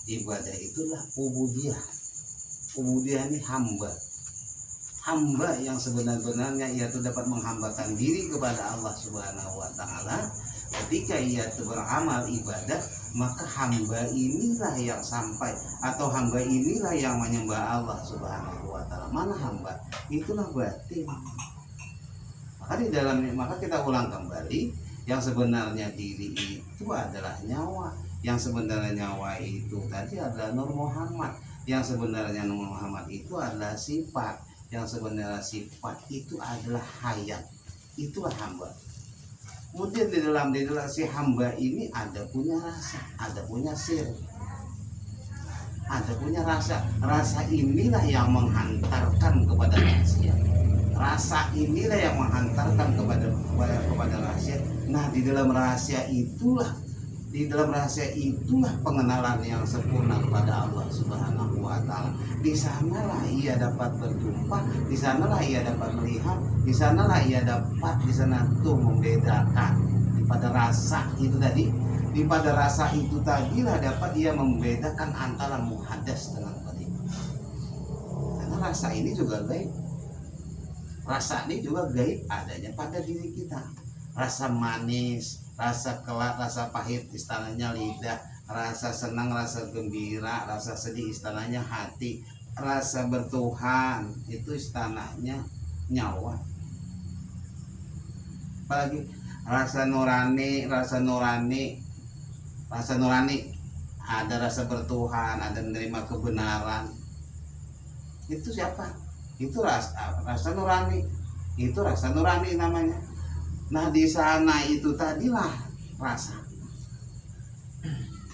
ibadah itulah ubudiyah. Ubudiyah ini hamba. Hamba yang sebenar-benarnya ia itu dapat menghambakan diri kepada Allah Subhanahu wa taala. Ketika ia itu beramal ibadah, maka hamba inilah yang sampai atau hamba inilah yang menyembah Allah Subhanahu wa taala. Mana hamba? Itulah batin. Maka kita ulang kembali, yang sebenarnya diri itu adalah nyawa. Yang sebenarnya nyawa itu tadi adalah Nur Muhammad. Yang sebenarnya Nur Muhammad itu adalah sifat. Yang sebenarnya sifat itu adalah hayat. Itulah hamba. Kemudian di dalam si hamba ini ada punya rasa, ada punya sir, ada punya rasa. Rasa inilah yang menghantarkan kepada rahasia. Rasa inilah yang menghantarkan kepada rahasia. Nah, di dalam rahasia itulah pengenalan yang sempurna kepada Allah Subhanahu wa taala. Di sanalah ia dapat berjumpa, di sanalah ia dapat melihat, di sanalah ia dapat membedakan pada rasa itu tadi. Pada rasa itu tadilah dapat ia membedakan antara muhaddas dengan batin. Karena rasa ini juga gaib. Rasa ini juga gaib adanya pada diri kita. Rasa manis, rasa kelak, rasa pahit istilahnya lidah, rasa senang, rasa gembira, rasa sedih istilahnya hati, rasa bertuhan itu istilahnya nyawa. Apalagi rasa nurani, ada rasa bertuhan, ada menerima kebenaran. Itu siapa? Itu rasa nurani. Itu rasa nurani namanya. Nah, di sana itu tadilah rasa.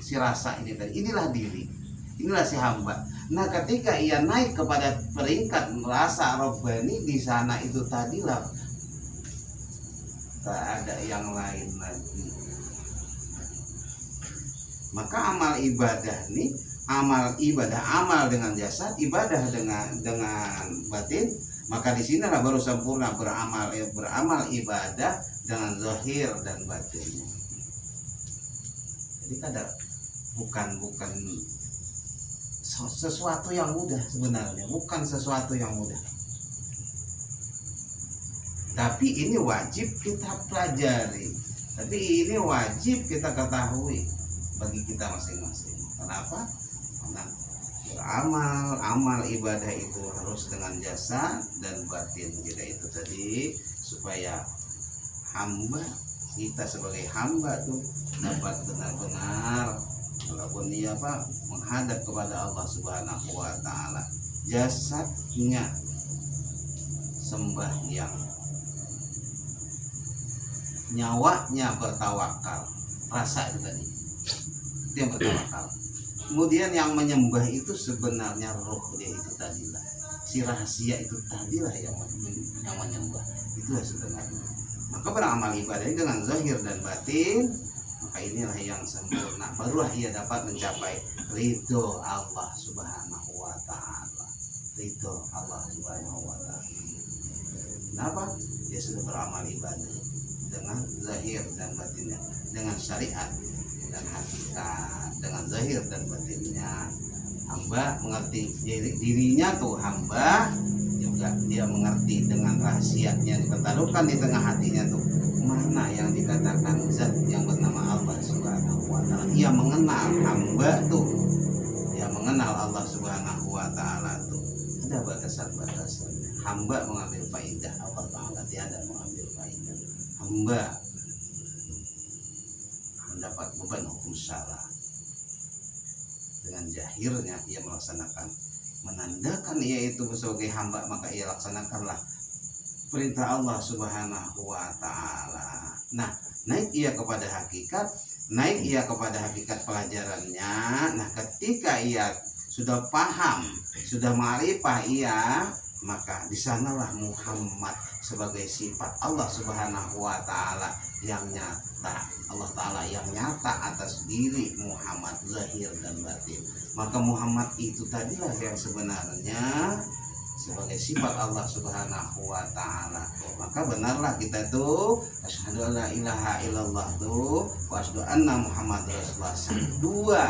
Si rasa ini tadi, inilah diri. Inilah si hamba. Nah, ketika ia naik kepada peringkat rasa Rabbani, di sana itu tadilah tak ada yang lain lagi. Maka amal ibadah nih, amal dengan jasad, ibadah dengan batin. Maka di sinilah baru sempurna beramal ibadah dengan zahir dan batinnya. Jadi kadang bukan sesuatu yang mudah sebenarnya, bukan sesuatu yang mudah. Tapi ini wajib kita pelajari. Tapi ini wajib kita ketahui bagi kita masing-masing. Kenapa? Karena amal ibadah itu harus dengan jasad dan batin. Jadi itu tadi supaya hamba kita sebagai hamba tuh dapat benar-benar walaupun dia menghadap kepada Allah Subhanahu wa taala, jasadnya sembahyang, nyawanya bertawakal. Rasa itu tadi, itu yang bertawakal. Kemudian yang menyembah itu sebenarnya roh dia itu tadilah, si rahasia itu tadilah yang menyembah, itulah sebenarnya. Maka beramal ibadah dengan zahir dan batin, maka inilah yang sempurna. Barulah ia dapat mencapai ridho Allah Subhanahu wa taala. Ridho Allah Subhanahu wa taala. Kenapa? Dia sudah beramal ibadah dengan zahir dan batinnya, dengan syariat dan hakikat, dengan zahir dan batinnya. Hamba mengerti dirinya tuh hamba, juga dia mengerti dengan rahasianya dipertaruhkan di tengah hatinya tuh mana yang dikatakan zat yang bernama Allah Subhanahu wa taala. Ia mengenal hamba tuh, dia mengenal Allah Subhanahu wa taala tuh ada batasan-batasannya. Hamba mengambil faidah, Allah taala tiada mengambil faidah. Hamba mendapat beban hukum syara. Dengan jahirnya ia melaksanakan, menandakan ia itu sebagai hamba, maka ia laksanakanlah perintah Allah Subhanahu wa taala. Nah, naik ia kepada hakikat pelajarannya. Nah, ketika ia sudah paham, sudah ma'rifah ia, maka di sanalah Muhammad sebagai sifat Allah Subhanahu wa taala yang nyata. Allah taala yang nyata atas diri Muhammad zahir dan batin. Maka Muhammad itu tadilah yang sebenarnya sebagai sifat Allah Subhanahu wa taala. Maka benarlah kita tuh asyhadu alla ilaha illallah tuh wa asyhadu anna Muhammad rasulullah. Dua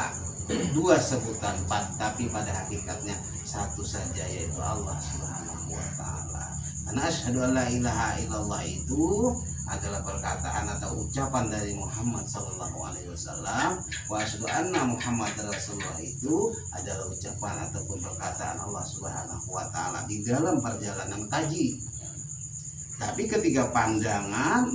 dua sebutan, tapi pada hakikatnya satu saja, yaitu Allah Subhanahu wa taala. Karena asyhadu an la ilaha illallah itu adalah perkataan atau ucapan dari Muhammad sallallahu alaihi wasallam, wa asyhadu anna Muhammad Rasulullah itu adalah ucapan ataupun perkataan Allah Subhanahu wa taala di dalam perjalanan kaji. Tapi ketika pandangan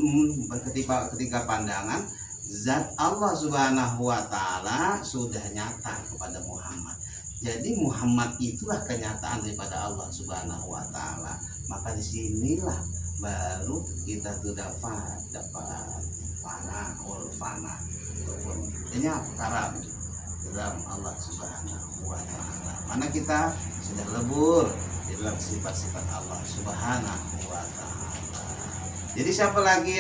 zat Allah Subhanahu wa taala sudah nyata kepada Muhammad. Jadi Muhammad itulah kenyataan daripada Allah Subhanahu wa taala. Maka disinilah baru kita tuh dapat fana ataupun karam dalam Allah Subhanahu wa taala. Mana kita sudah lebur di dalam sifat-sifat Allah Subhanahu wa taala. Jadi siapa lagi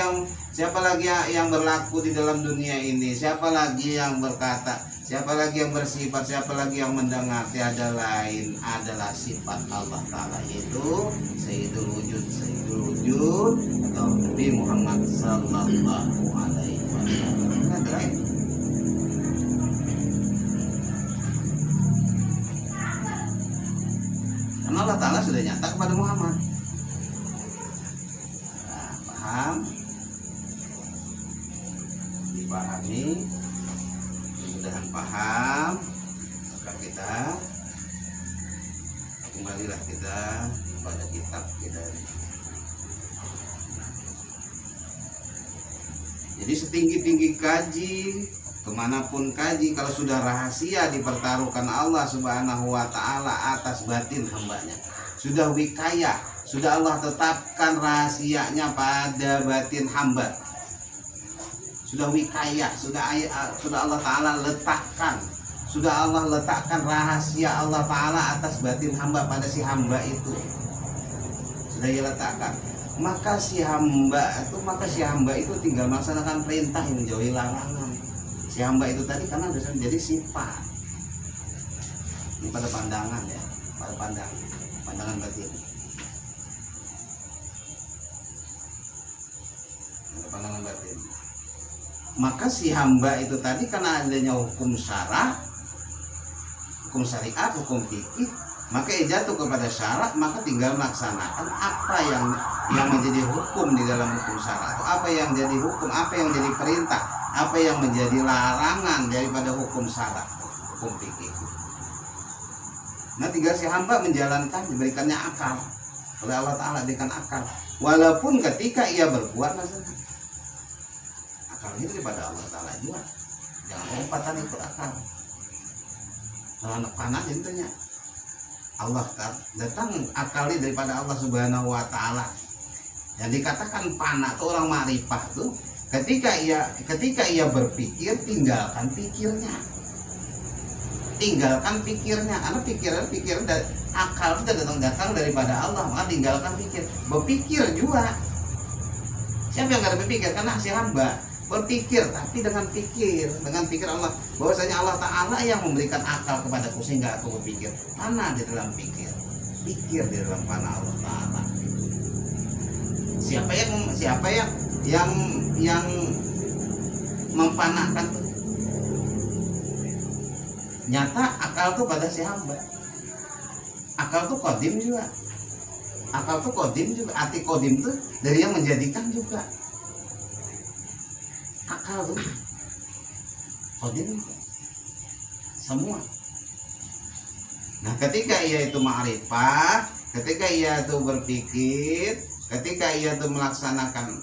yang berlaku di dalam dunia ini? Siapa lagi yang berkata? Siapa lagi yang bersifat? Siapa lagi yang mendengar? Tiada lain adalah sifat Allah Ta'ala, yaitu Sayyidul Wujud atau Nabi Muhammad Sallallahu Alaihi Wasallam. Tiada lain. Karena Allah Ta'ala sudah nyata kepada Muhammad. Nah, paham? Dipahami? Mudah-mudahan paham. Maka kita kembalilah kita pada kitab kita. Jadi setinggi-tinggi kaji, kemanapun kaji, kalau sudah rahasia dipertaruhkan Allah Subhanahu wa taala atas batin hambanya, sudah wikaya, sudah Allah tetapkan rahasianya pada batin hamba, sudah wikaya, sudah Allah Ta'ala letakkan, sudah Allah letakkan rahasia Allah Ta'ala atas batin hamba pada si hamba itu, sudah dia letakkan. Maka si hamba itu tinggal melaksanakan perintah yang menjauhi larangan. Si hamba itu tadi karena bisa menjadi sifat. Ini pada pandangan ya, pada pandangan batin. Pada pandangan batin. Maka si hamba itu tadi karena adanya hukum syara, hukum syariat, hukum fikih, maka ia jatuh kepada syarat, maka tinggal melaksanakan apa yang menjadi hukum di dalam hukum syarat, atau apa yang jadi hukum, apa yang jadi perintah, apa yang menjadi larangan daripada hukum syarat, hukum fikih. Nah, tinggal si hamba menjalankan, diberikannya akal oleh Allah Ta'ala, diberikan akal, walaupun ketika ia berbuat akalnya daripada Allah Ta'ala juga, jangan lompatan itu akal. Kalau anak panah intinya Allah datang akalnya daripada Allah Subhanahu wa taala. Yang dikatakan panah itu orang ma'rifah tuh ketika ia berpikir, tinggalkan pikirnya. Karena pikiran dan akal itu datang daripada Allah, maka tinggalkan pikir. Berpikir juga. Siapa yang enggak berpikir? Karena si hamba berpikir, tapi dengan pikir Allah, bahwasanya Allah Ta'ala yang memberikan akal kepadaku sehingga aku berpikir. Mana di dalam pikir di dalam panah Allah Ta'ala. Siapa yang mempanahkan tuh? Nyata akal tuh pada si hamba. Akal tuh kodim juga. Arti kodim tuh dari yang menjadikan juga. Akal tuh kodim semua. Nah, ketika ia itu ma'rifah, ketika ia itu berpikir, ketika ia itu melaksanakan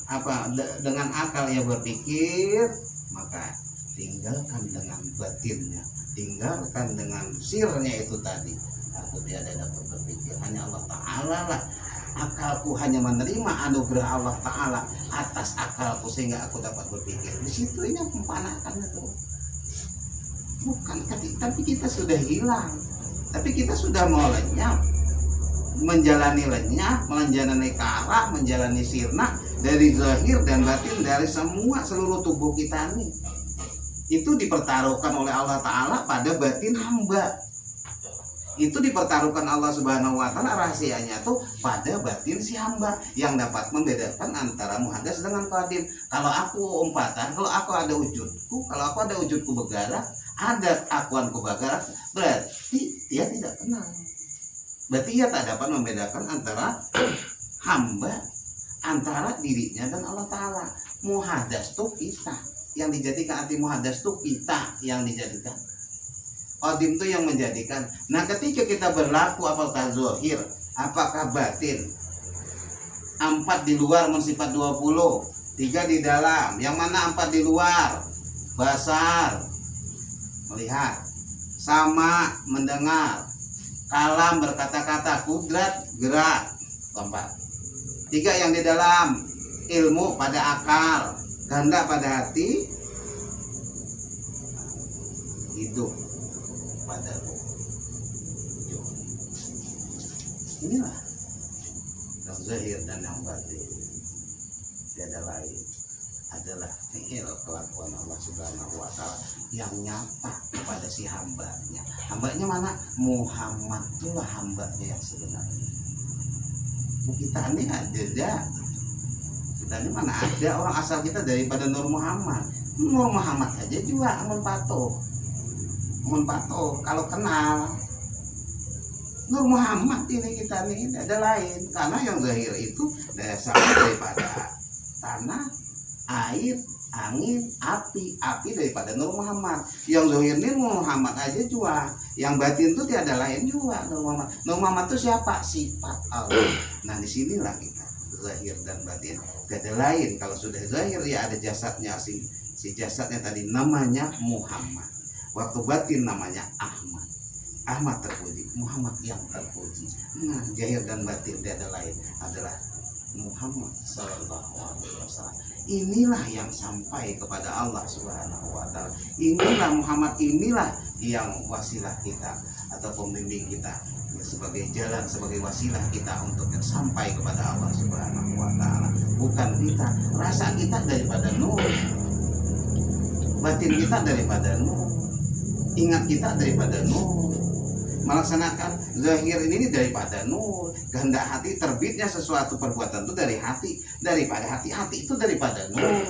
dengan akal ia berpikir, maka tinggalkan dengan batinnya, tinggalkan dengan sirnya itu tadi. Aku tiada dapat berpikir, hanya Allah Ta'ala lah. Akalku hanya menerima anugerah Allah Ta'ala atas akalku sehingga aku dapat berpikir. Di situ ini mempanahkannya tuh. Bukan, tapi kita sudah hilang. Tapi kita sudah mau lenyap, menjalani kara, menjalani sirna dari zahir dan batin, dari seluruh tubuh kita ini. Itu dipertaruhkan oleh Allah Ta'ala pada batin hamba. Itu dipertaruhkan Allah Subhanahu wa taala rahasianya tuh pada batin si hamba yang dapat membedakan antara muhaddas dengan qadim. Kalau aku umpatan, kalau aku ada wujudku bergerak, ada akuan kubagara, berarti dia tidak kenal. Berarti ia tak dapat membedakan antara hamba, antara dirinya dan Allah Ta'ala. Muhadas itu kita yang dijadikan, arti muhadas itu kita yang dijadikan. Qadim itu yang menjadikan. Nah ketika kita berlaku apakah zahir, apakah batin, 4 di luar mensifat 20, 3 di dalam. Yang mana 4 di luar? Basar, melihat, sama, mendengar, kalam, berkata-kata, kudrat, gerak, 4. 3 yang di dalam, ilmu pada akal, ganda pada hati, hidup pada ruh. Inilah yang zahir dan yang batin. Tiada lain adalah fi'il, kelakuan Allah Subhanahu wa Ta'ala yang nyata kepada si hambanya. Hambanya mana? Muhammad, itulah hambanya yang sebenarnya. Kita ini ada. Kita ini mana ada orang asal kita daripada Nur Muhammad. Nur Muhammad aja juga amun patuh. Kalau kenal Nur Muhammad ini kita nih ada lain, karena yang zahir itu dasar daripada tanah, air, angin, api daripada Nur Muhammad. Yang zahir ini Muhammad aja juga, yang batin itu tiada lain juga Nur Muhammad. Nur Muhammad itu siapa? Sifat Allah. Nah disinilah kita zahir dan batin tiada lain. Kalau sudah zahir ya ada jasadnya, si jasadnya tadi namanya Muhammad. Waktu batin namanya Ahmad. Ahmad terpuji, Muhammad yang terpuji. Nah, zahir dan batin tiada lain adalah Muhammad sallallahu alaihi wasallam. Inilah yang sampai kepada Allah Subhanahu wa Ta'ala. Inilah Muhammad, inilah yang wasilah kita atau pembimbing kita, sebagai jalan, sebagai wasilah kita untuk sampai kepada Allah Subhanahu wa Ta'ala. Bukan kita, rasa kita daripada nur, batin kita daripada nur, ingat kita daripada nur, melaksanakan zahir ini daripada nur, kehendak hati, terbitnya sesuatu perbuatan itu dari hati, daripada hati itu daripada nur.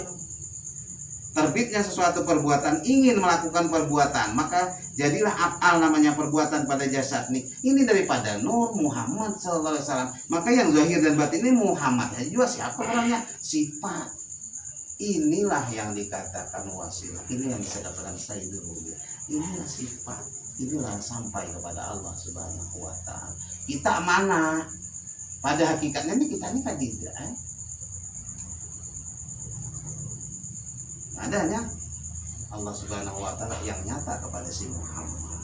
Terbitnya sesuatu perbuatan, ingin melakukan perbuatan, maka jadilah af'al, namanya perbuatan pada jasad ini daripada nur Muhammad sallallahu alaihi wasallam. Maka yang zahir dan batin ini Muhammad juga siapa orangnya? Sifat. Inilah yang dikatakan wasilah. Ini yang bisa dapatkan sayyidul wujud. Inilah sifat. Inilah sampai kepada Allah Subhanahu wa Ta'ala. Kita mana? Pada hakikatnya ini kita ini kan tidak. Adanya Allah Subhanahu wa Ta'ala yang nyata kepada si Muhammad.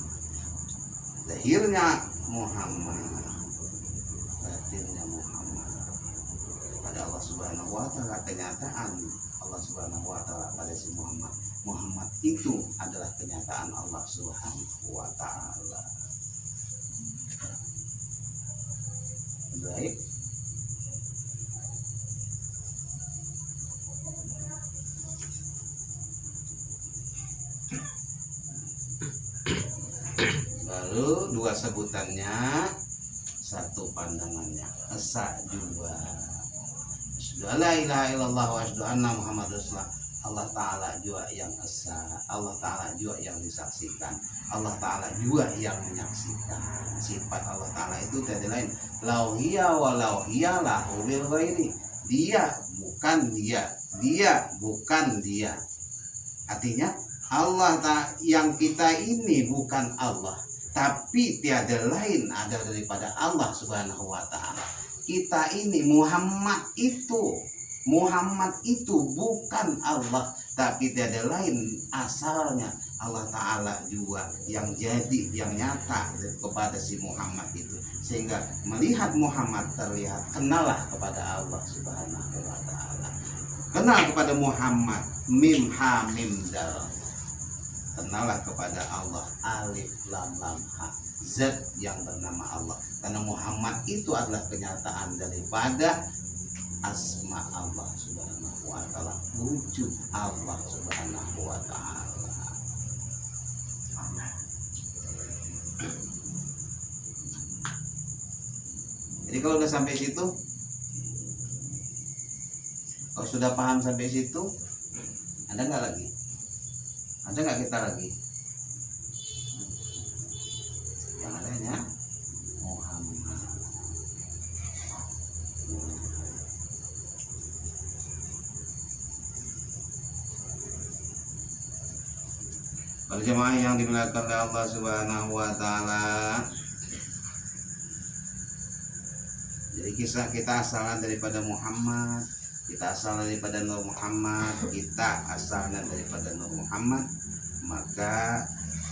Zahirnya Muhammad, batinnya Muhammad. Pada Allah Subhanahu wa Ta'ala kenyataan Allah Subhanahu wa Ta'ala pada si Muhammad. Muhammad itu adalah kenyataan Allah Subhanahu wa Ta'ala. Baik. Lalu dua sebutannya, satu pandangannya. Esa juga. Asyhadu la ilaha illallah wa asyhadu anna Muhammadar Rasulullah. Allah Ta'ala juga yang esa, Allah Ta'ala juga yang disaksikan, Allah Ta'ala juga yang menyaksikan. Sifat Allah Ta'ala itu tidak lain, lauhiya wa lauhiya lahu bil ghairi. Dia bukan dia, dia bukan dia. Artinya Allah yang kita ini bukan Allah, tapi tiada lain ada daripada Allah Subhanahu wa Ta'ala. Kita ini Muhammad itu bukan Allah, tapi tiada lain asalnya Allah Ta'ala juga yang jadi, yang nyata kepada si Muhammad itu. Sehingga melihat Muhammad terlihat, kenallah kepada Allah Subhanahu wa Ta'ala. Kenal kepada Muhammad, mim ha mim dal. Kenallah kepada Allah, alif lam lam ha, zat yang bernama Allah. Karena Muhammad itu adalah kenyataan daripada asma Allah Subhanahu wa Ta'ala, wujud Allah Subhanahu wa Ta'ala. Jadi kalau udah sampai situ, kalau sudah paham sampai situ, ada nggak lagi? Ada nggak kita lagi? yang adanya Muhammad. Para jemaah yang dimuliakan oleh Allah Subhanahu wa taala. Jadi kisah kita asalnya daripada Muhammad, kita asalnya daripada Nur Muhammad, kita asalnya daripada Nur Muhammad, maka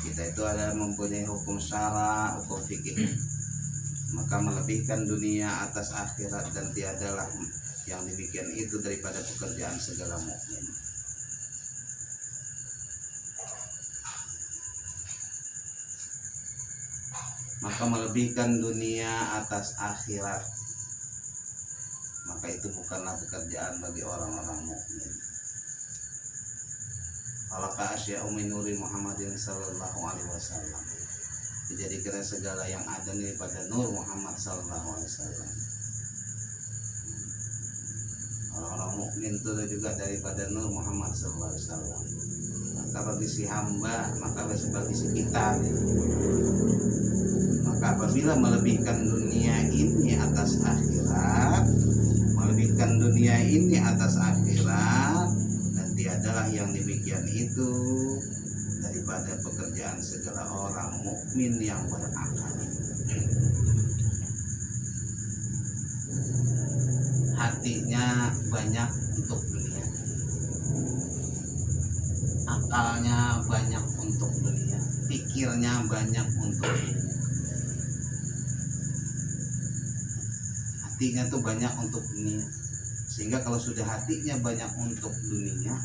kita itu adalah mempunyai hukum syara, hukum fikih. Maka melebihkan dunia atas akhirat dan tiadalah yang demikian itu daripada pekerjaan segala mukmin. Maka melebihkan dunia atas akhirat, maka itu bukanlah pekerjaan bagi orang-orang mukmin. Alaka asya'u min nuri Muhammadin sallallahu alaihi wasallam. Dijadikan segala yang ada daripada nur Muhammad sallallahu alaihi wasallam. Orang-orang mukmin itu juga daripada nur Muhammad sallallahu alaihi wasallam. Maka bagi si hamba, maka bagi si kita, maka apabila melebihkan dunia ini atas akhirat, melebihkan dunia ini atas akhirat, dan tiadalah yang demikian itu daripada pekerjaan segala orang mukmin yang berakal. Hatinya banyak untuk dunia, akalnya banyak untuk dunia, pikirnya banyak untuk dunia. Hatinya tuh banyak untuk dunia, sehingga kalau sudah hatinya banyak untuk dunia,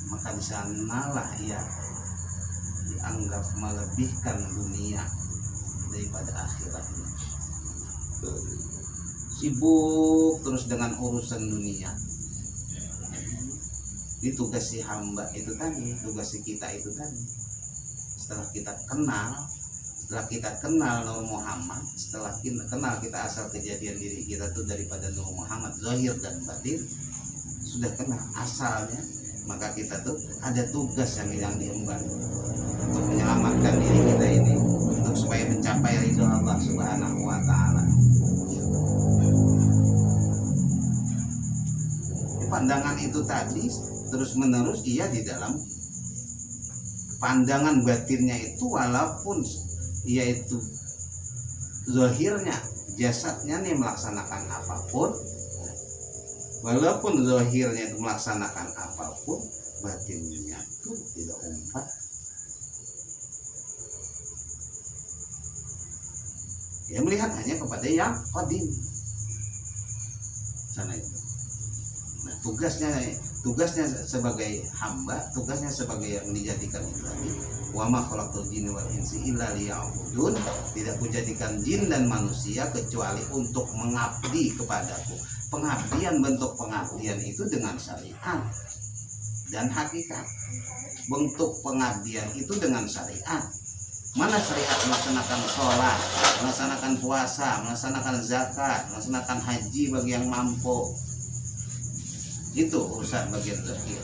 maka di sanalah ia dianggap melebihkan dunia daripada akhiratnya. Sibuk terus dengan urusan dunia. Ini tugas si hamba itu tadi, tugas si kita itu tadi. Setelah kita kenal Nur Muhammad, setelah kita kenal kita asal kejadian diri kita tuh daripada Nur Muhammad, zahir dan batin, sudah kenal asalnya, maka kita tuh ada tugas yang diemban untuk menyelamatkan diri kita ini, untuk supaya mencapai ridho Allah Subhanahu wa taala. Pandangan itu tadi terus menerus ia di dalam pandangan batinnya itu, walaupun ia itu zahirnya, jasadnya nih melaksanakan apapun, walaupun zahirnya itu melaksanakan apapun, batinnya itu tidak umpat. Dia melihat hanya kepada yang qadim sana itu. Nah, tugasnya sebagai hamba, tugasnya sebagai yang dijadikan itu tadi, wa ma khalaqtul jinna wal insa illa liya'budun, tidak kujadikan jin dan manusia kecuali untuk mengabdi kepadaku. Pengabdian, bentuk pengabdian itu dengan syariat dan hakikat. Bentuk pengabdian itu dengan syariat. Mana syariat? Melaksanakan sholat, melaksanakan puasa, melaksanakan zakat, melaksanakan haji bagi yang mampu. Itu urusan bagian zahir.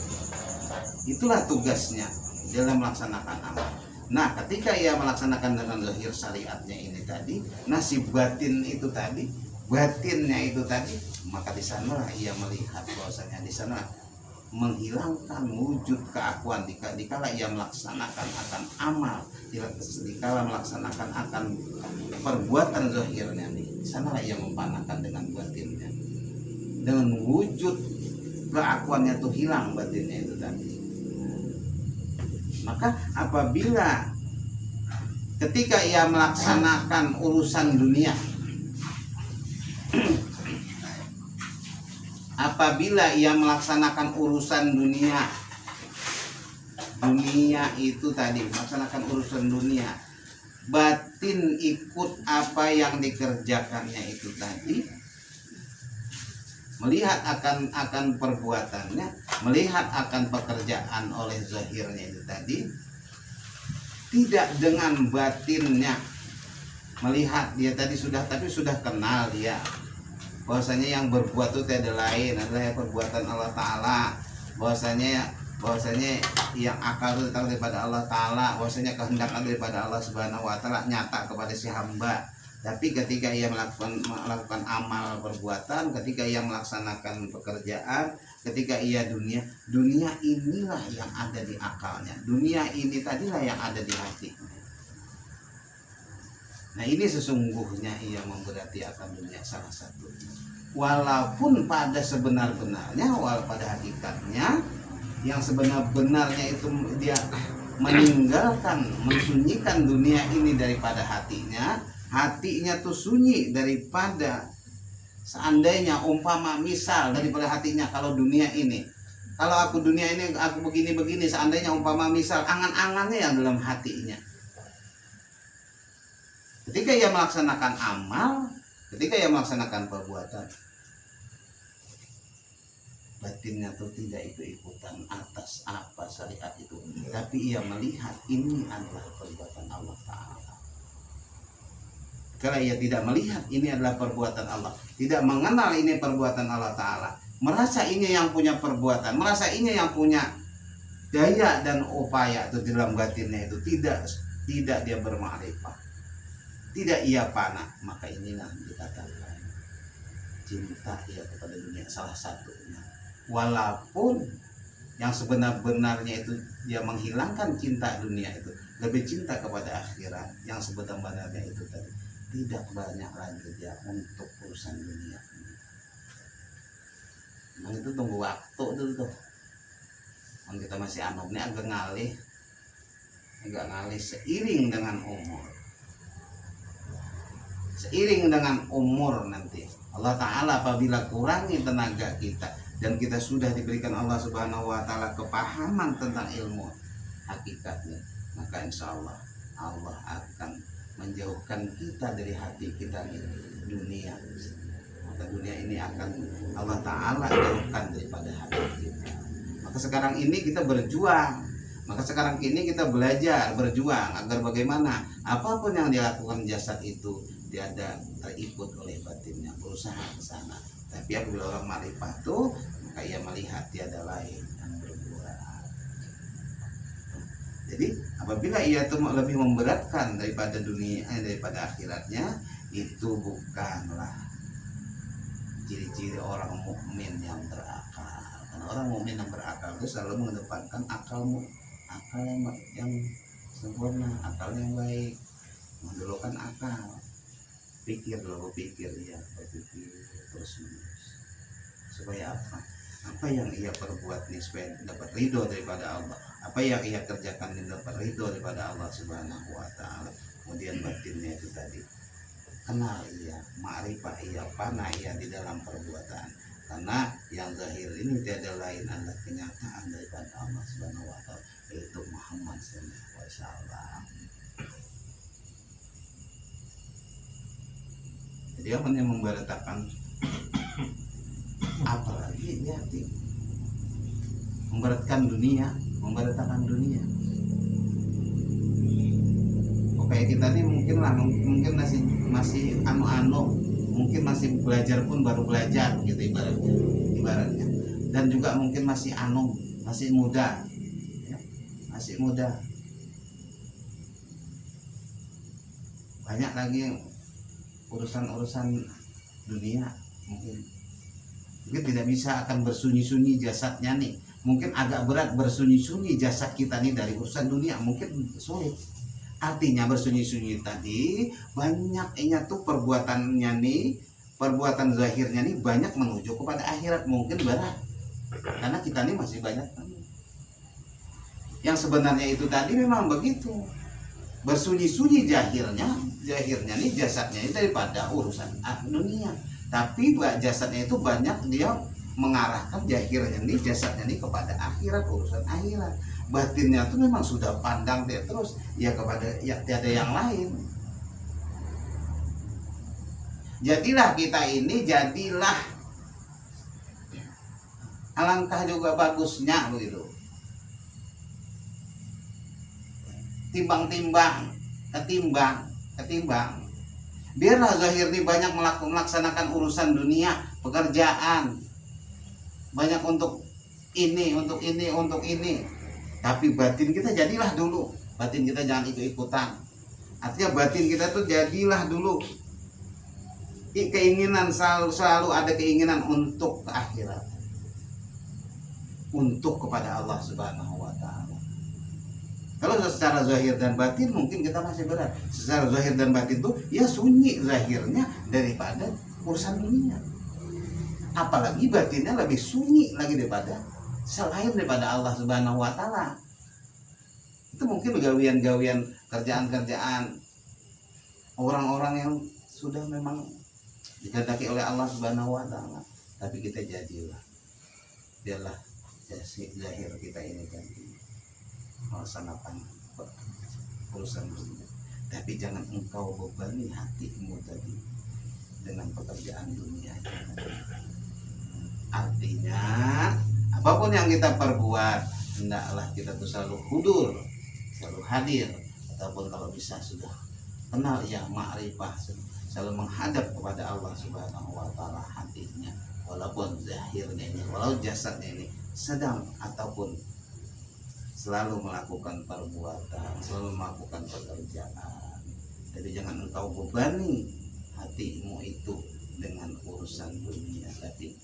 Itulah tugasnya dalam melaksanakan amal. Nah, ketika ia melaksanakan dengan zahir syariatnya ini tadi, nasib batin itu tadi, batinnya itu tadi, maka di sanalah ia melihat bahwasanya di sana menghilangkan wujud keakuan dikala ia melaksanakan akan amal, dikala melaksanakan akan perbuatan zahirnya, di sanalah ia mempanakan dengan batinnya, dengan wujud keakuannya tuh hilang batinnya itu tadi. Maka apabila ketika ia melaksanakan urusan dunia, apabila ia melaksanakan urusan dunia itu tadi, melaksanakan urusan dunia, batin ikut apa yang dikerjakannya itu tadi, melihat akan perbuatannya, melihat akan pekerjaan oleh zahirnya itu tadi, tidak dengan batinnya melihat dia tadi sudah kenal dia bahwasanya yang berbuat itu tiada lain adalah perbuatan Allah Ta'ala, bahwasanya bahwasanya yang akal itu datang daripada Allah Ta'ala, bahwasanya kehendak daripada Allah Subhanahu wa Ta'ala nyata kepada si hamba. Tapi ketika ia melakukan amal perbuatan, ketika ia melaksanakan pekerjaan, ketika ia dunia inilah yang ada di akalnya, dunia ini tadilah yang ada di hatinya. Nah ini sesungguhnya ia memberati akan dunia salah satu. Walaupun pada sebenar-benarnya, walaupun pada hakikatnya, yang sebenar-benarnya itu dia meninggalkan, mensunyikan dunia ini daripada hatinya. Hatinya tuh sunyi daripada, seandainya umpama misal daripada hatinya, kalau dunia ini, kalau aku dunia ini aku begini-begini, seandainya umpama misal angan-angannya yang dalam hatinya. Ketika ia melaksanakan amal, ketika ia melaksanakan perbuatan, batinnya tuh tidak ikut-ikutan atas apa syariat itu, tapi ia melihat ini adalah perbuatan Allah Ta'ala. Kalau ia tidak melihat ini adalah perbuatan Allah, tidak mengenal ini perbuatan Allah Ta'ala, merasa ini yang punya perbuatan, merasa ini yang punya daya dan upaya itu dalam batinnya itu, tidak dia bermakrifat, tidak ia panah, maka inilah dikatakan cinta ia kepada dunia salah satunya. Walaupun yang sebenar-benarnya itu dia menghilangkan cinta dunia itu, lebih cinta kepada akhirat, yang sebenar-benarnya itu tadi tidak banyak lagi dia untuk urusan dunia ini. Memang itu tunggu waktu dulu tuh. Kalau kita masih ini agak ngalih seiring dengan umur. Seiring dengan umur nanti Allah Ta'ala apabila kurangi tenaga kita dan kita sudah diberikan Allah Subhanahu wa Ta'ala kepahaman tentang ilmu hakikatnya, maka insya Allah Allah akan menjauhkan kita dari hati kita di dunia. Maka dunia ini akan Allah Ta'ala jauhkan daripada hati kita. Maka sekarang ini kita berjuang, maka sekarang ini kita belajar berjuang agar bagaimana apapun yang dilakukan jasad itu tiada terikut oleh batinnya, berusaha ke sana. Tapi apabila orang ma'rifah tuh, maka ia melihat tiada lain yang berbuat. Jadi apabila ia tuh lebih memberatkan daripada dunia, daripada akhiratnya, itu bukanlah ciri-ciri orang mukmin yang berakal. Karena orang mukmin yang berakal itu selalu mengedepankan akal yang sempurna, akal yang baik, mendulukan akal. Berpikir ya, berpikir terus-menerus. Supaya apa? Apa yang ia perbuat ini supaya dapat ridho daripada Allah. Apa yang ia kerjakan ini dapat ridho daripada Allah Subhanahu wa Ta'ala. Kemudian batinnya itu tadi, kenal ia, ma'rifah ia, panah ia di dalam perbuatan. Karena yang zahir ini tiada lain adalah kenyataan daripada Allah Subhanahu wa Ta'ala, yaitu Muhammad sallallahu alaihi wasallam. Jadi apa yang memberitakan apalagi ya, memberatkan dunia, memberitakan dunia. Oke, kita ini mungkin masih mungkin masih belajar pun baru belajar gitu ibaratnya. Dan juga mungkin masih muda, ya, masih muda. Banyak lagi urusan dunia, mungkin tidak bisa akan bersunyi-sunyi jasadnya nih. Mungkin agak berat bersunyi-sunyi jasad kita nih dari urusan dunia, mungkin sulit. Artinya bersunyi-sunyi tadi banyaknya tuh perbuatannya nih, perbuatan zahirnya nih banyak menuju kepada akhirat, mungkin berat. Karena kita nih masih banyak. Yang sebenarnya itu tadi memang begitu. Bersunyi-sunyi jahirnya nih jasadnya ini daripada urusan dunia, tapi jasadnya itu banyak dia mengarahkan jahirnya nih, jasadnya nih kepada akhirat, urusan akhirat. Batinnya itu memang sudah pandang dia terus ya kepada ya tiada yang lain. Jadilah alangkah juga bagusnya begitu. Ketimbang biarlah zahir ini banyak melaksanakan urusan dunia, pekerjaan, banyak untuk ini, untuk ini, untuk ini. Tapi batin kita jadilah dulu. Batin kita jangan ikut-ikutan. Artinya batin kita tuh jadilah dulu. Keinginan selalu ada keinginan untuk ke akhirat. Untuk kepada Allah Subhanahu wa taala. Kalau secara zahir dan batin mungkin kita masih berat. Secara zahir dan batin tuh ya sunyi zahirnya daripada urusan dunia. Apalagi batinnya lebih sunyi lagi daripada selain daripada Allah Subhanahu wa taala. Itu mungkin gawian-gawian, kerjaan-kerjaan orang-orang yang sudah memang dikehendaki oleh Allah Subhanahu wa taala. Tapi kita jadilah, biarlah zahir kita ini kan melaksanakan urusan dunia. Tapi jangan engkau bebani hatimu tadi dengan pekerjaan dunia. Artinya apapun yang kita perbuat, hendaklah kita tuh selalu hudur, selalu hadir, ataupun kalau bisa sudah kenal ya ma'rifah, selalu menghadap kepada Allah Subhanahu wa taala hatinya, walaupun zahirnya ini, walau jasadnya ini sedang ataupun selalu melakukan perbuatan, selalu melakukan pekerjaan. Jadi jangan engkau bebani hatimu itu dengan urusan dunia, tapi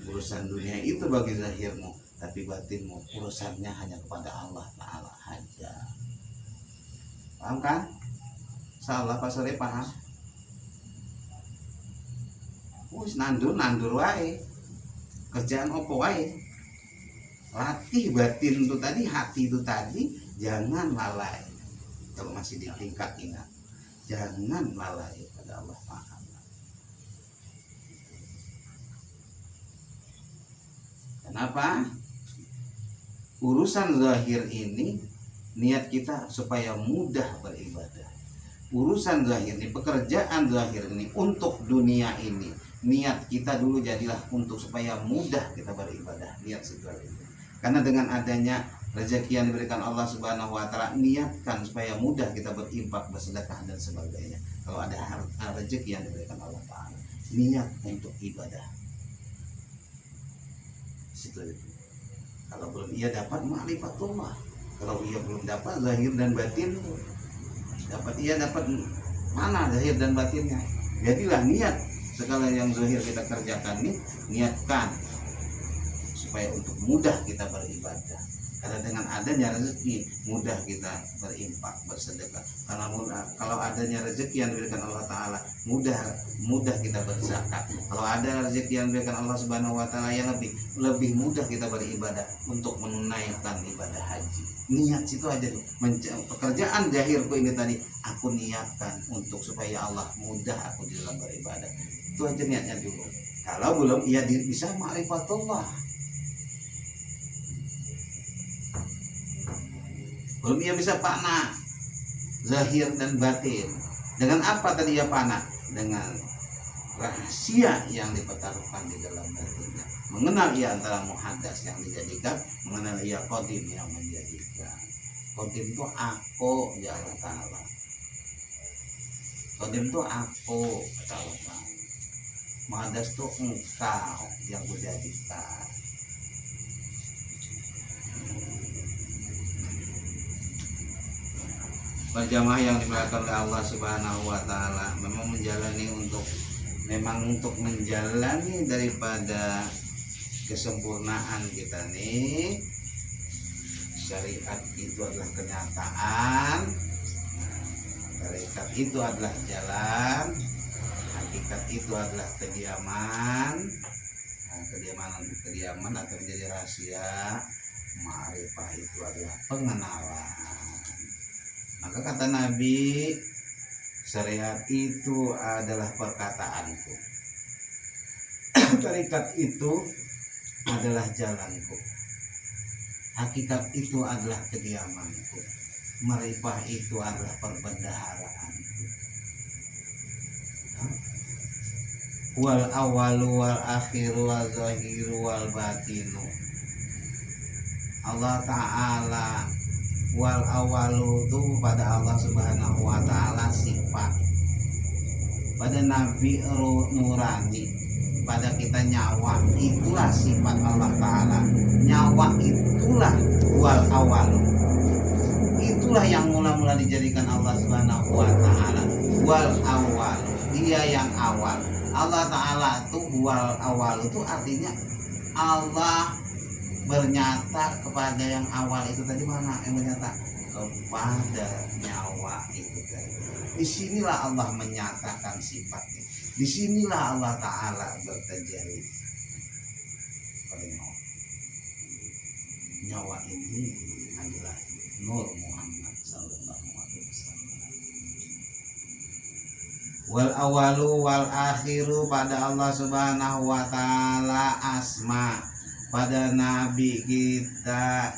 urusan dunia itu bagi zahirmu, tapi batinmu urusannya hanya kepada Allah Ta'ala aja. Paham kan? Salah Pak Sore paham? Wis nandur wae. Kerjaan opo wae. Latih batin itu tadi, hati itu tadi, jangan lalai. Kalau masih di tingkat ingat, jangan lalai pada Allah Ta'ala. Kenapa? Urusan zahir ini niat kita supaya mudah beribadah. Urusan zahir ini, pekerjaan zahir ini untuk dunia ini, niat kita dulu jadilah untuk supaya mudah kita beribadah. Niat segala itu. Karena dengan adanya rezeki yang diberikan Allah Subhanahu wa taala, niatkan supaya mudah kita berinfak, bersedekah dan sebagainya. Kalau ada rezeki yang diberikan Allah Ta'ala, niat untuk ibadah. Situ itu. Kalau belum ia dapat ma'rifatullah, kalau ia belum dapat zahir dan batin, dapat mana zahir dan batinnya. Jadilah niat segala yang zahir kita kerjakan ini, niatkan supaya untuk mudah kita beribadah. Karena dengan adanya rezeki mudah kita berinfak, bersedekah. Karena kalau adanya rezeki yang diberikan Allah Ta'ala, mudah kita berzakat. Kalau ada rezeki yang diberikan Allah Subhanahu wa taala yang lebih mudah kita beribadah untuk menunaikan ibadah haji. Niat situ aja tuh. Pekerjaan zahirku ini tadi aku niatkan untuk supaya Allah mudah aku di dalam beribadah. Itu aja niatnya dulu. Kalau belum ia bisa ma'rifatullah. Belum ia bisa panah zahir dan batin. Dengan apa tadi ia panah? Dengan rahasia yang dipertaruhkan di dalam batinnya. Mengenal ia antara muhaddas yang dijadikan, mengenal ia qadim yang menjadikan. Qadim itu aku ya Allah Ta'ala. Qadim itu aku kata Allah Ta'ala. Muhaddas itu engkau yang kujadikan. Berjamaah yang dimuliakan oleh Allah Subhanahu wa taala, memang untuk menjalani daripada kesempurnaan kita nih, syariat itu adalah kenyataan, syariat itu adalah jalan, hakikat itu adalah kediaman, kediaman atau menjadi rahasia, ma'rifah itu adalah pengenalan. Maka kata Nabi, syariat itu adalah perkataanku, tarikat itu adalah jalanku, hakikat itu adalah kediamanku, ma'rifah itu adalah perbendaharaanku. Wal awalu wal akhiru wal zahiru wal batinu. Allah Ta'ala wal awalu itu pada Allah Subhanahu wa taala sifat, pada Nabi nurani, pada kita nyawa, itulah sifat Allah Ta'ala. Nyawa itulah wal awal, itulah yang mula-mula dijadikan Allah Subhanahu wa Ta'ala. Wal awal, dia yang awal. Allah Ta'ala itu wal awal, itu artinya Allah bernyata kepada yang awal itu tadi. Mana yang bernyata? Kepada nyawa itu tadi. Disinilah Allah menyatakan sifatnya. Disinilah Allah Ta'ala bertajalli pada nyawa. Nyawa ini adalah Nur Muhammad sallallahu alaihi wasallam. Wal awalu wal akhiru, pada Allah Subhanahu wa Ta'ala asma, pada Nabi kita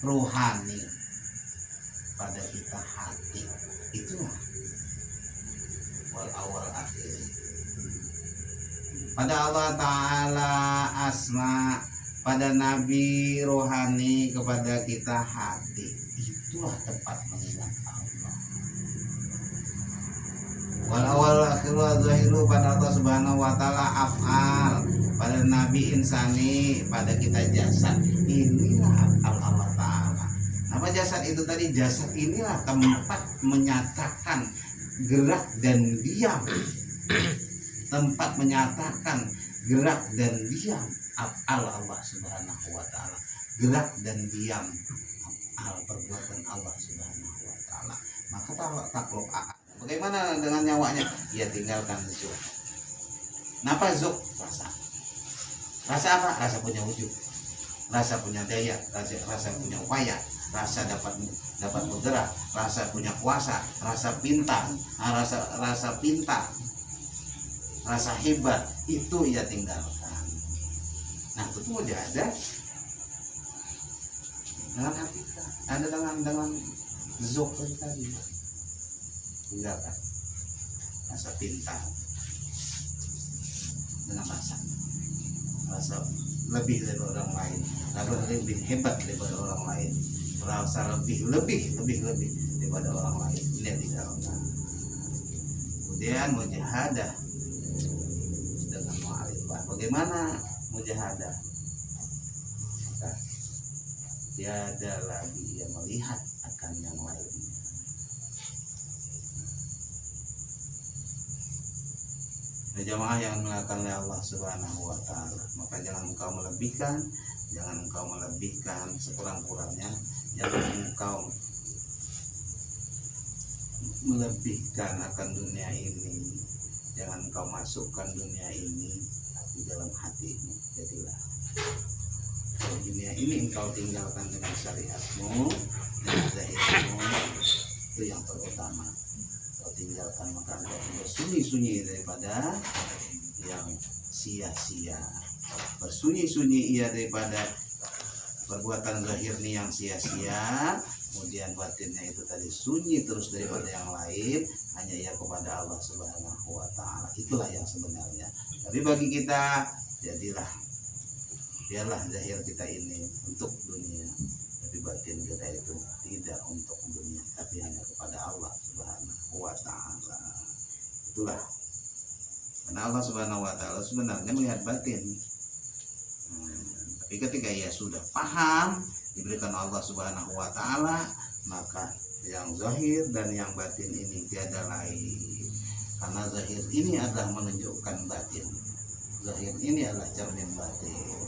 ruhani, pada kita hati. Itulah wal awal akhir. Pada Allah Ta'ala asma, pada Nabi rohani, kepada kita hati. Itulah tempat mengingat Allah. Wal awal akhir wa zahiru, pada Allah Subhanahu wa Ta'ala af'al, pada Nabi insani, pada kita jasad. Inilah af'al Allah Ta'ala. Apa jasad itu tadi? Jasad inilah tempat menyatakan gerak dan diam. Tempat menyatakan gerak dan diam af'al Allah Subhanahu wa Ta'ala. Gerak dan diam af'al perbuatan Allah Subhanahu wa Ta'ala. Maka takluk akal. Bagaimana dengan nyawanya? Ya tinggalkan zuk. Napa zuk? Rasa. Rasa apa? Rasa punya wujud, rasa punya daya, rasa punya upaya, rasa dapat bergerak, rasa punya kuasa, rasa pintar, rasa pintar, rasa hebat. Itu ia tinggalkan. Nah, itu udah ada dengan hakikat, ada dengan zuk tadi. Tinggalkan rasa pintar dengan rasa lebih daripada orang lain, rasa lebih hebat daripada orang lain, rasa lebih daripada orang lain. Ini yang didalamkan. Kemudian mujahadah dengan ma'rifah. Bagaimana mujahadah? Maka tiada lagi yang melihat akan yang lain. Jamaah yang melakukan oleh Allah Subhanahu wa Ta'ala, maka jangan engkau melebihkan sekurang-kurangnya, jangan engkau melebihkan akan dunia ini, jangan engkau masukkan dunia ini di dalam hatimu. Jadilah dunia ini engkau tinggalkan dengan syariatmu dan zahirmu, itu yang terutama. Tinggalkan, maka engkau bersunyi-sunyi daripada yang sia-sia. Bersunyi-sunyi ia daripada perbuatan zahir ini yang sia-sia, kemudian batinnya itu tadi sunyi terus daripada yang lain, hanya ia kepada Allah Subhanahu wa Ta'ala. Itulah yang sebenarnya. Tapi bagi kita, biarlah zahir kita ini untuk dunia, tapi batin kita itu tidak untuk dunia, tapi hanya kepada Allah Subhanahu wa Ta'ala. Itulah karena Allah Subhanahu wa Ta'ala sebenarnya melihat batin. Tapi ketika ia sudah paham, diberikan Allah Subhanahu wa Ta'ala, maka yang zahir dan yang batin ini tiada lain. Karena zahir ini adalah menunjukkan batin. Zahir ini adalah cermin batin,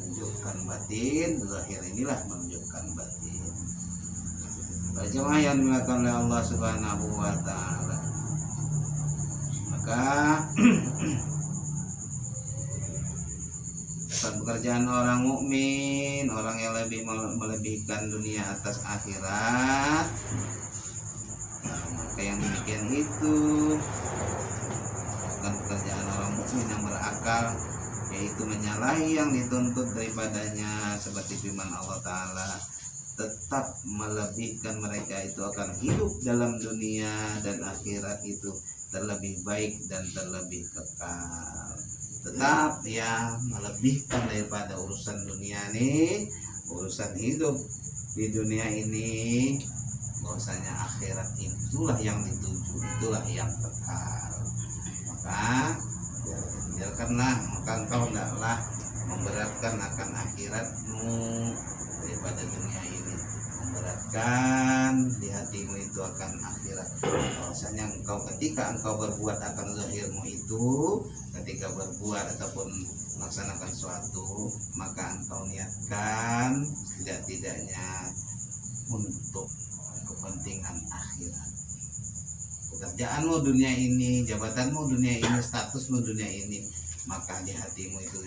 menunjukkan batin. Zahir inilah menunjukkan batin. Jemaah yang dimuliakan oleh Allah Subhanahu wa Ta'ala, maka pekerjaan orang mukmin, orang yang lebih melebihkan dunia atas akhirat, maka yang demikian itu bukan pekerjaan orang mukmin yang berakal, yaitu menyalahi yang dituntut daripadanya, seperti firman Allah Ta'ala, tetap melebihkan mereka itu akan hidup dalam dunia dan akhirat itu terlebih baik dan terlebih kekal. Tetap ya melebihkan daripada urusan dunia ini, urusan hidup di dunia ini, bahwasanya akhirat itulah yang dituju, itulah yang kekal. Maka maka biarkanlah, maka engkau hendaklah memberatkan akan akhiratmu daripada dunia ini. Memberatkan di hatimu itu akan akhirat. Bahwasanya engkau ketika engkau berbuat akan zahirmu itu, ketika berbuat ataupun melaksanakan suatu, maka engkau niatkan tidak-tidaknya untuk kepentingan akhirat. Pekerjaanmu dunia ini, jabatanmu dunia ini, statusmu dunia ini, maka di hatimu itu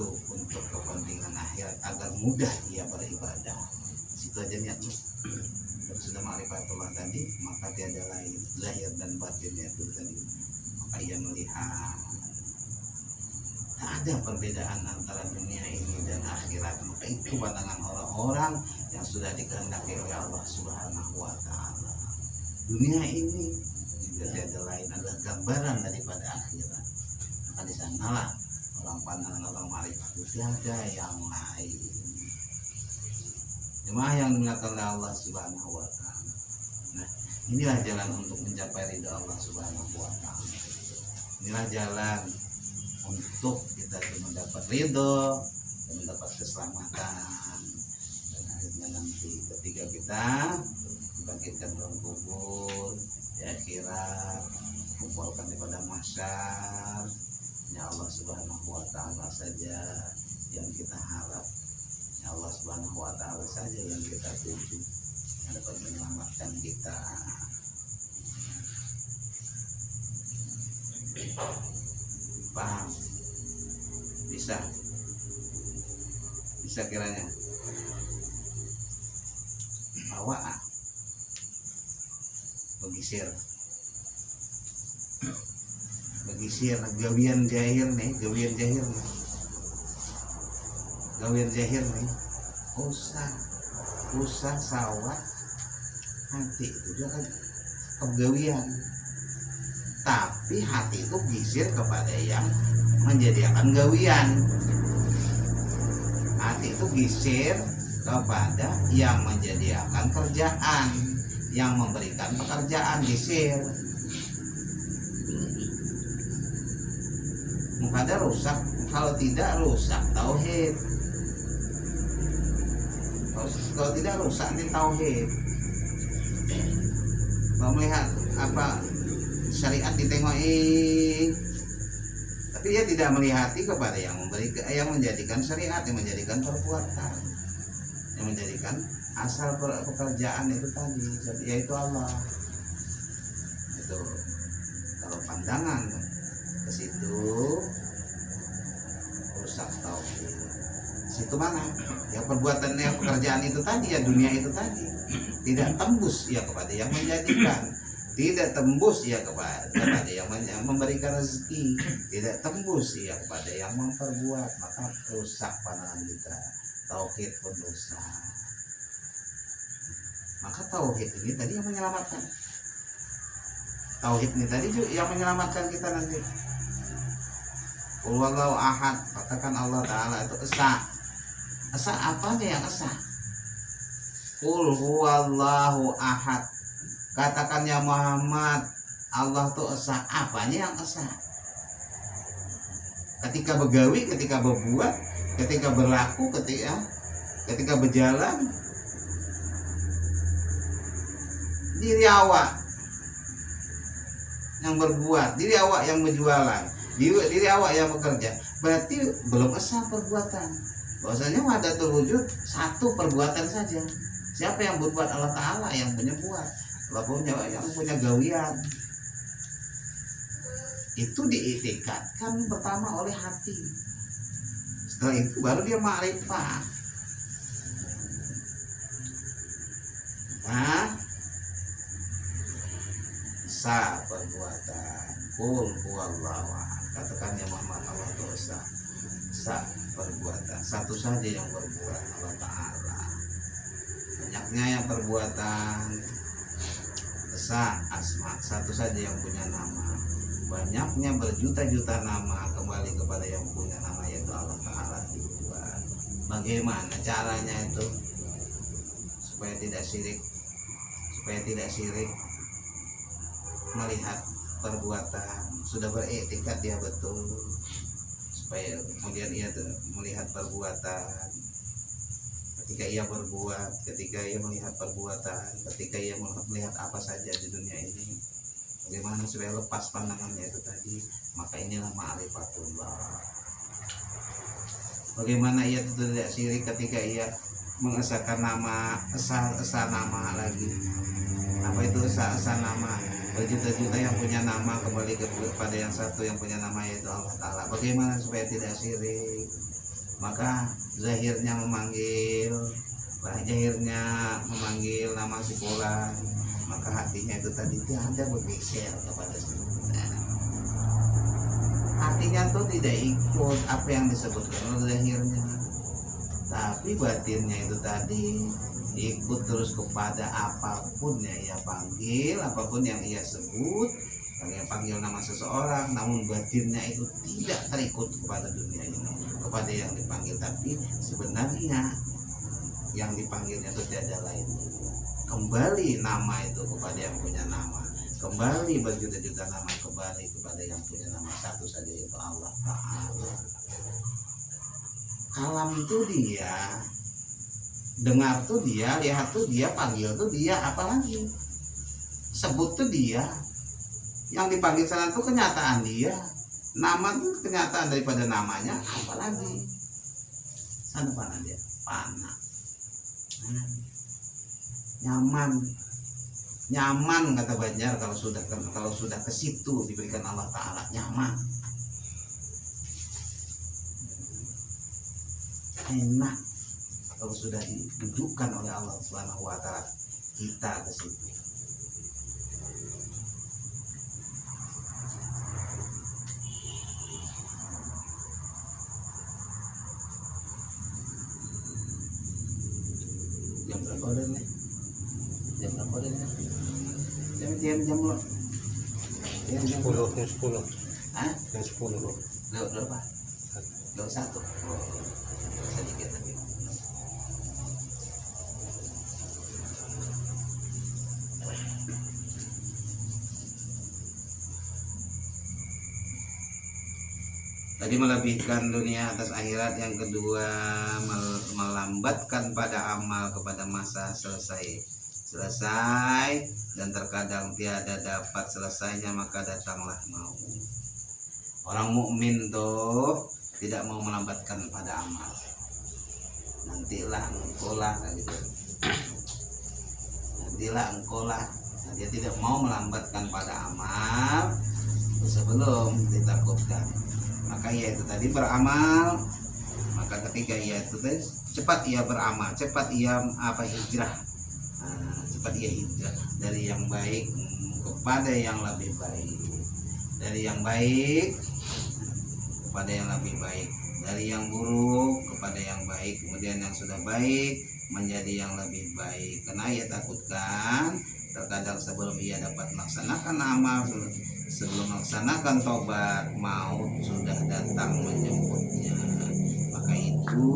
untuk kepentingan akhirat agar mudah ia beribadah. Situ aja niatmu. Dan sudah ma'rifatullah tadi, maka tiada lain zahir dan batinnya itu tadi. Maka ia melihat tak ada perbedaan antara dunia ini dan akhirat. Maka itu pandangan orang-orang yang sudah dikehendaki oleh Allah Subhanahu wa Ta'ala. Dunia ini juga tiada lain adalah gambaran daripada akhirat. Maka di sanalah orang pandangan orang ma'rifat itu tiada yang lain. Jemaah yang dimuliakan oleh Allah Subhanahu wa Ta'ala. Nah, inilah jalan untuk mencapai ridha Allah Subhanahu wa Ta'ala. Inilah jalan untuk kita mendapat ridho dan mendapat keselamatan. Dan akhirnya nanti ketika kita dibangkitkan dalam kubur di akhirat, kumpulkan pada mahsyar, ya Allah Subhanahu wa Ta'ala saja yang kita harap, ya Allah Subhanahu wa Ta'ala saja yang kita tuju, yang dapat menyelamatkan kita. Paham? Bisa kiranya bawa begisir gawian jahir nih usah sawah hati itu juga kan kegawian, tapi hati itu gisir kepada yang menjadikan gawian. Hati itu gisir kepada yang menjadikan kerjaan, yang memberikan pekerjaan, gisir. Maka rusak, kalau tidak rusak tauhid. Kalau tidak rusak nanti tauhid. Kalau melihat apa syariat ditengok tapi dia tidak melihati kepada yang yang menjadikan syariat, yang menjadikan perbuatan, yang menjadikan asal pekerjaan itu tadi, yaitu Allah. Itu kalau pandangan ke situ rusak tauhid. Situ mana? Ya perbuatannya, pekerjaan itu tadi, ya dunia itu tadi tidak tembus ya kepada yang menjadikan, tidak tembus ya kepada yang memberikan rezeki, tidak tembus ya kepada yang memperbuat, maka rusak pandangan kita, tauhid pun rusak. Maka tauhid ini tadi yang menyelamatkan, tauhid ini tadi juga yang menyelamatkan kita nanti. Qul huwallahu ahad, katakan Allah Ta'ala itu esa. Esa apanya yang esa? Qul huwallahu ahad, katakan ya Muhammad, Allah tuh esa. Apanya yang esa? Ketika begawi, ketika berbuat, ketika berlaku, ketika berjalan, diri awak yang berbuat, diri awak yang berjualan, diri awak yang bekerja, berarti belum esa perbuatan. Bahwasanya wahdatul wujud satu perbuatan saja. Siapa yang berbuat? Allah Ta'ala yang punya buat, yang punya gawian. Itu diitikadkan pertama oleh hati. Setelah itu baru dia ma'rifat. Nah, sa perbuatan. Qul huwallahu ahad, katakan ya Muhammad, Allah itu esa. Sa perbuatan, satu saja yang berbuat, Allah Ta'ala. Banyaknya yang perbuatan, esa asma, satu saja yang punya nama. Banyaknya berjuta-juta nama, kembali kepada yang punya nama, yaitu Allah Ta'ala dibuat. Bagaimana caranya itu supaya tidak syirik, melihat perbuatan, sudah beretikat dia betul, supaya kemudian ia melihat perbuatan, ketika ia berbuat, ketika ia melihat perbuatan, ketika ia melihat apa saja di dunia ini, bagaimana supaya lepas pandangannya itu tadi. Maka inilah ma'rifatullah. Bagaimana ia tidak sirik ketika ia mengesahkan nama, esa nama lagi. Apa itu esa nama? Berjuta-juta yang punya nama kembali kepada yang satu yang punya nama, yaitu Allah Ta'ala. Bagaimana supaya tidak sirik? Maka zahirnya memanggil nama si fulan, maka hatinya itu tadi ada bergeser kepada sebenarnya. Hatinya tuh tidak ikut apa yang disebutkan oleh zahirnya, tapi batinnya itu tadi ikut terus kepada apapun yang ia panggil, apapun yang ia sebut. Kalau ia panggil nama seseorang, namun batinnya itu tidak terikut kepada dunia ini, kepada yang dipanggil, tapi sebenarnya yang dipanggilnya itu tiada lain. Kembali nama itu kepada yang punya nama, kembali berjuta-juta nama kembali kepada yang punya nama satu saja, yaitu Allah Ta'ala. Kalam itu dia, dengar tuh dia, lihat tuh dia, panggil tuh dia, apalagi sebut tuh dia, yang dipanggil sana tuh kenyataan dia, nama tuh kenyataan daripada namanya, apalagi sana panah dia, panah, nyaman kata Banjar kalau sudah ke situ diberikan Allah Ta'ala, nyaman, enak kalau sudah didudukkan oleh Allah Subhanahu wa Ta'ala kita ke situ. Jam berapa udah nih? Jam lo. Jam 10. Hah? Jam 10. Berapa? 21. Oh, sedikit lagi. Tadi melebihkan dunia atas akhirat, yang kedua melambatkan pada amal kepada masa selesai dan terkadang tiada dapat selesainya, maka datanglah maut. Orang mukmin tuh tidak mau melambatkan pada amal. Nantilah engkau lah gitu. Nantilah engkau lah. Nah, dia tidak mau melambatkan pada amal sebelum ditakutkan. Maka ia itu tadi beramal, maka ketika ia itu tadi cepat ia beramal, cepat ia hijrah, cepat ia hijrah dari yang baik kepada yang lebih baik, dari yang baik kepada yang lebih baik, dari yang buruk kepada yang baik, kemudian yang sudah baik menjadi yang lebih baik. Karena ia takutkan terkadang sebelum ia dapat melaksanakan amal, sebelum melaksanakan tobat, maut sudah datang menjemputnya. Maka itu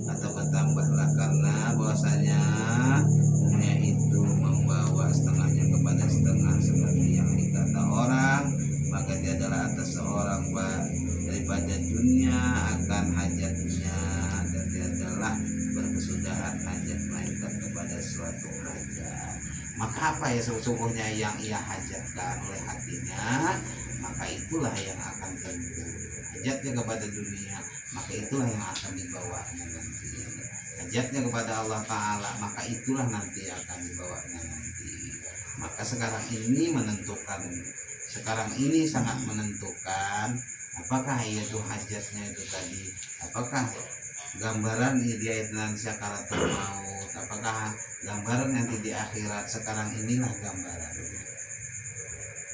atau bertambahlah, karena bahwasanya dunia itu membawa setengahnya kepada setengah, seperti yang dikata orang, maka tiadalah atas seorang daripada dunia akan hajatnya, dan tiadalah berkesudahan hajat melainkan kepada suatu hajat. Maka apa ya sesungguhnya yang ia hajatkan oleh hatinya, maka itulah yang akan tentu. Hajatnya kepada dunia, maka itulah yang akan dibawanya nanti. Hajatnya kepada Allah Ta'ala, maka itulah nanti akan dibawanya nanti. Maka sekarang ini menentukan, sekarang ini sangat menentukan, apakah itu hajatnya itu tadi, apakah gambaran dia itu nanti sakaratul maut, apakah gambaran nanti di akhirat. Sekarang inilah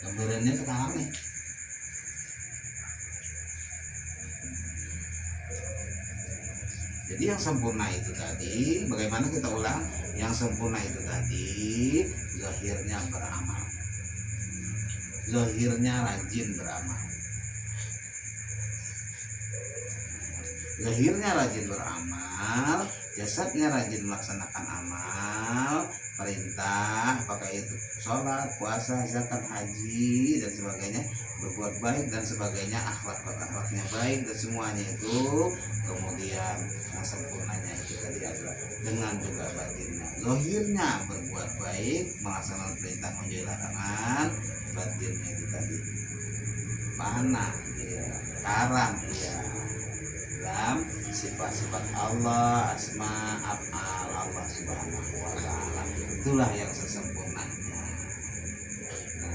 gambarannya sekarang nih. Jadi yang sempurna itu tadi, bagaimana kita ulang, yang sempurna itu tadi zahirnya beramal, zahirnya rajin beramal, zahirnya rajin beramal, jasadnya rajin melaksanakan amal, perintah, apakah itu sholat, puasa, zakat, haji dan sebagainya, berbuat baik dan sebagainya, akhlaknya baik dan semuanya itu. Kemudian yang sempurnanya itu tadi adalah dengan juga batinnya, zahirnya berbuat baik, melaksanakan perintah, menjauhi larangan, batinnya itu tadi mana ya, karam ya, dalam sifat-sifat Allah, asma, af'al Allah Subhanahu wa ta'ala, itulah yang sesempurnanya. Nah,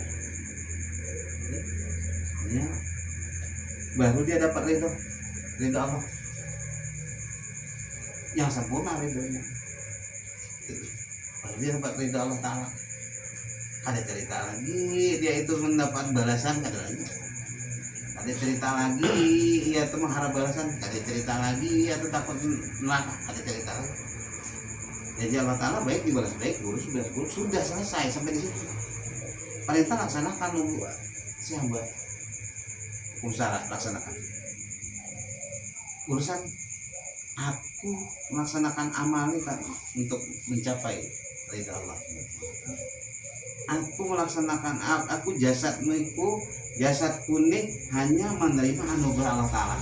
ya, baru dia dapat ridho Allah yang sempurna, ridhonya baru dia dapat ridho Allah Ta'ala. Ada cerita lagi dia itu mendapat balasan, ada cerita lagi ia tuh mengharap balasan, ada cerita lagi ia tuh takut neraka, ada cerita lagi. Jadi Allah Ta'ala baik dibalas baik, buruk sudah selesai sampai di situ. Perintah laksanakan, nunggu si hamba, usaha laksanakan. Urusan aku melaksanakan amal ini kan untuk mencapai ridha Allah. Aku melaksanakan, aku jasadku ini hanya menerima anugerah Allah Ta'ala.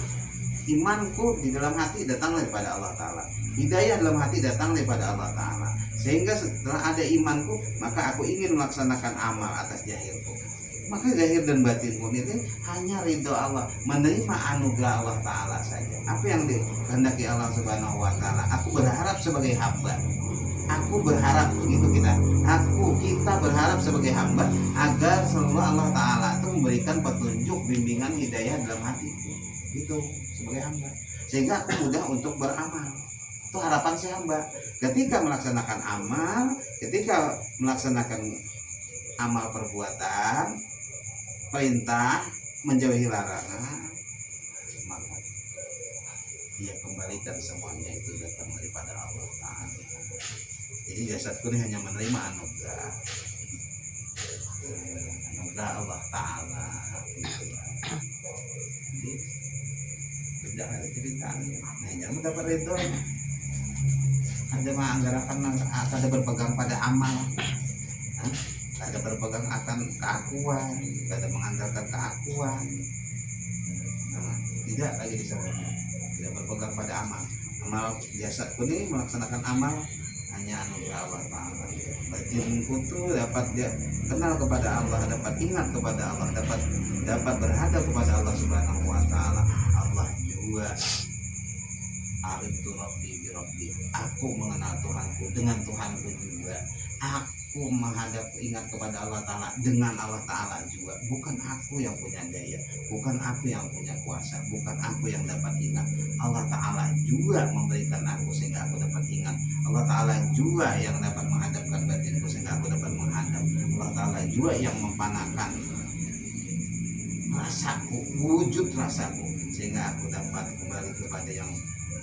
Imanku di dalam hati datang daripada Allah Ta'ala, hidayah dalam hati datang daripada Allah Ta'ala. Sehingga setelah ada imanku, maka aku ingin melaksanakan amal atas zahirku. Maka zahir dan batinku itu hanya ridho Allah, menerima anugerah Allah Ta'ala saja. Apa yang dikehendaki Allah Subhanahu wa Ta'ala, aku berharap sebagai hamba. Aku berharap begitu kita berharap sebagai hamba agar selalu Allah Ta'ala itu memberikan petunjuk, bimbingan, hidayah dalam hati itu sebagai hamba, sehingga aku mudah untuk beramal. Itu harapan si hamba ketika melaksanakan amal perbuatan, perintah, menjauhi larangan, maka dia kembalikan semuanya itu datang daripada Allah Ta'ala. Jadi jasadku ini hanya menerima anugerah Allah Ta'ala. Jadi tidak ada ceritanya. Nah, jangan mendapat ridho. Ada menganggarakan, ada berpegang pada amal, ada berpegang akan keakuan, ada mengandalkan keakuan. Nah, tidak lagi disebutnya. Tidak berpegang pada amal jasadku ini melaksanakan amal hanya anugerah Allah Ta'ala. Batinku tuh dapat dia kenal kepada Allah, dapat ingat kepada Allah, dapat berhadap kepada Allah Subhanahu wa Ta'ala. Allah juga ariftu rabbi bi rabbi, aku mengenal Tuhanku dengan Tuhanku juga. Aku menghadap ingat kepada Allah Ta'ala dengan Allah Ta'ala juga. Bukan aku yang punya daya, bukan aku yang punya kuasa, bukan aku yang dapat ingat. Allah Ta'ala juga memberikan aku sehingga aku dapat ingat. Allah Ta'ala juga yang dapat menghadapkan batinku sehingga aku dapat menghadap. Allah Ta'ala juga yang mempanakan rasaku, wujud rasaku, sehingga aku dapat kembali kepada yang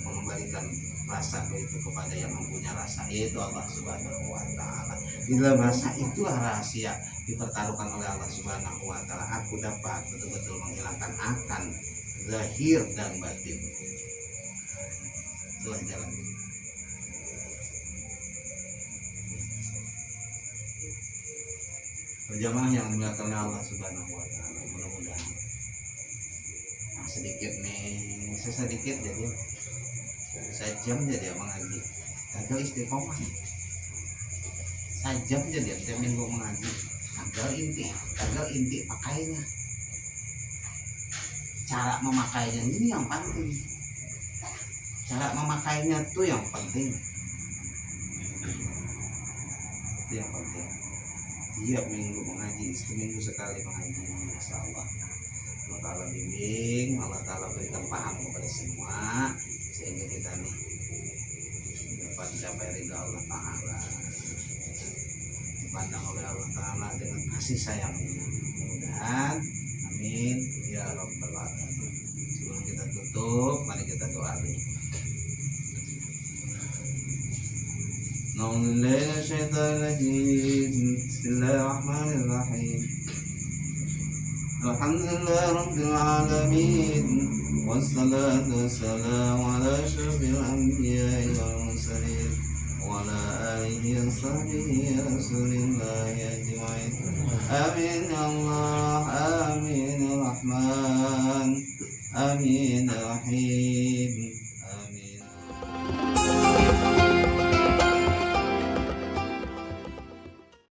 mengembalikan rasaku itu kepada yang mempunyai rasa, yaitu Allah Subhanahu wa Ta'ala. Di dalam rasa itulah rahasia dipertaruhkan oleh Allah Subhanahu wa Ta'ala. Aku dapat betul-betul menghilangkan akan zahir dan batin. Itulah jalan. Berjamaah yang dimuliakan oleh Allah Subhanahu wa Ta'ala, mudah-mudahan sedikit nih, sedikit jadi sejam jadi mengaji, gagal istiqomah. Sejam jadi tiap minggu mengaji, gagal inti pakainya. Cara memakainya ini yang penting. Cara memakainya tuh yang penting. Itu yang penting. Tiap minggu mengaji, seminggu sekali mengaji, insya Allah. Allah Ta'ala bimbing, Allah Ta'ala berikan paham kepada semua, sehingga kita nih dapat mencapai ridha Allah Ta'ala, dipandang oleh Allah Ta'ala dengan kasih sayangnya. Mudah-mudahan, amin ya rabbal alamin. Sebelum kita tutup, mari kita doa dulu. Bismillahirrahmanirrahim. Alhamdulillah Rabbil Alamin, wassalatu wassalamu ala asyrafil anbiya'i wal mursalin وعلى آله وصحبه رسول الله أجمعين آمين يا الله آمين يا رحمن آمين يا رحيم